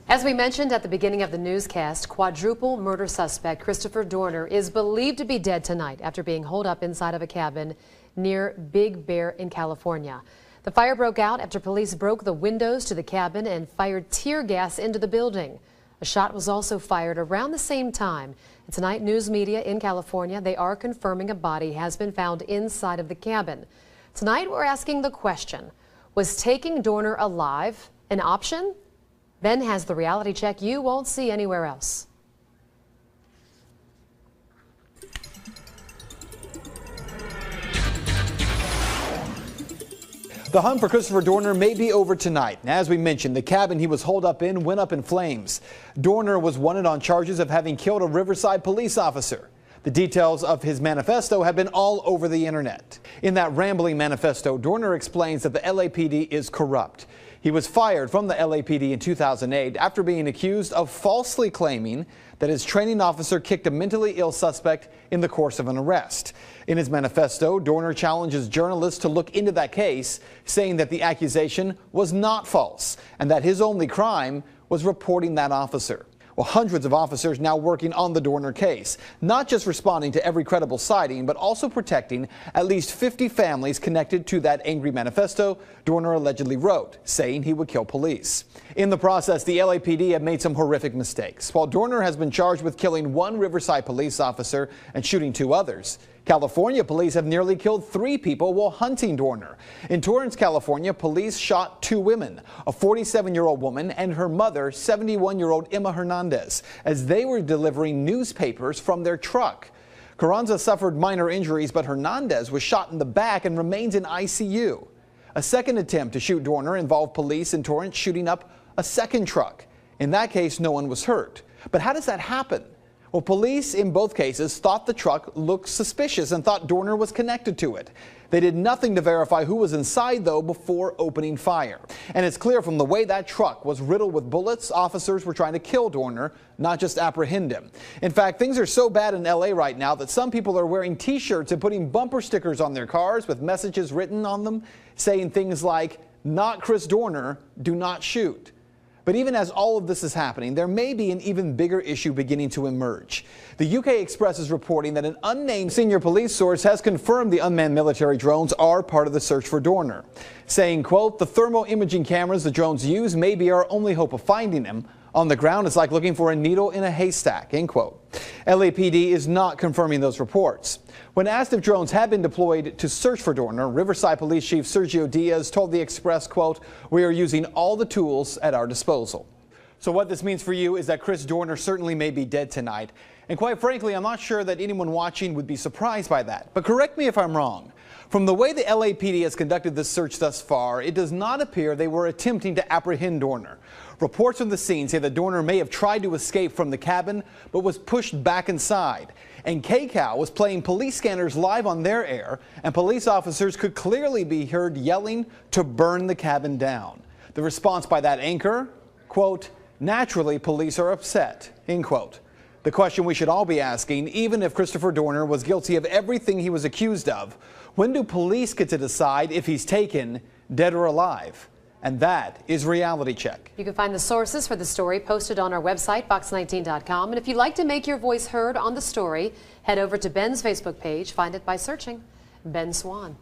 As we mentioned at the beginning of the newscast, quadruple murder suspect Christopher Dorner is believed to be dead tonight after being holed up inside of a cabin near Big Bear in California. The fire broke out after police broke the windows to the cabin and fired tear gas into the building. A shot was also fired around the same time. And tonight, news media in California, they are confirming a body has been found inside of the cabin. Tonight, we're asking the question, was taking Dorner alive an option? Ben has the reality check you won't see anywhere else. The hunt for Christopher Dorner may be over tonight. As we mentioned, the cabin he was holed up in went up in flames. Dorner was wanted on charges of having killed a Riverside police officer. The details of his manifesto have been all over the internet. In that rambling manifesto, Dorner explains that the LAPD is corrupt. He was fired from the LAPD in 2008 after being accused of falsely claiming that his training officer kicked a mentally ill suspect in the course of an arrest. In his manifesto, Dorner challenges journalists to look into that case, saying that the accusation was not false and that his only crime was reporting that officer. Well, hundreds of officers now working on the Dorner case, not just responding to every credible sighting, but also protecting at least 50 families connected to that angry manifesto Dorner allegedly wrote, saying he would kill police. In the process, the LAPD have made some horrific mistakes. While Dorner has been charged with killing one Riverside police officer and shooting 2 others, California police have nearly killed 3 people while hunting Dorner. In Torrance, California, police shot 2 women, a 47-year-old woman and her mother, 71-year-old Emma Hernandez, as they were delivering newspapers from their truck. Carranza suffered minor injuries, but Hernandez was shot in the back and remains in ICU. A second attempt to shoot Dorner involved police in Torrance shooting up a second truck. In that case, no one was hurt. But how does that happen? Well, police in both cases thought the truck looked suspicious and thought Dorner was connected to it. They did nothing to verify who was inside, though, before opening fire. And it's clear from the way that truck was riddled with bullets, officers were trying to kill Dorner, not just apprehend him. In fact, things are so bad in LA right now that some people are wearing T-shirts and putting bumper stickers on their cars with messages written on them saying things like, "Not Chris Dorner, do not shoot." But even as all of this is happening, there may be an even bigger issue beginning to emerge. The UK Express is reporting that an unnamed senior police source has confirmed the unmanned military drones are part of the search for Dorner, saying, quote, "The thermal imaging cameras the drones use may be our only hope of finding him. On the ground, it's like looking for a needle in a haystack," end quote. LAPD is not confirming those reports. When asked if drones had been deployed to search for Dorner, Riverside Police Chief Sergio Diaz told the Express, quote, "We are using all the tools at our disposal." So what this means for you is that Chris Dorner certainly may be dead tonight. And quite frankly, I'm not sure that anyone watching would be surprised by that. But correct me if I'm wrong. From the way the LAPD has conducted this search thus far, it does not appear they were attempting to apprehend Dorner. Reports from the scene say that Dorner may have tried to escape from the cabin, but was pushed back inside. And KCAL was playing police scanners live on their air, and police officers could clearly be heard yelling to burn the cabin down. The response by that anchor, quote, "Naturally, police are upset," end quote. The question we should all be asking, even if Christopher Dorner was guilty of everything he was accused of, when do police get to decide if he's taken, dead or alive? And that is Reality Check. You can find the sources for the story posted on our website, fox19.com. And if you'd like to make your voice heard on the story, head over to Ben's Facebook page. Find it by searching Ben Swan.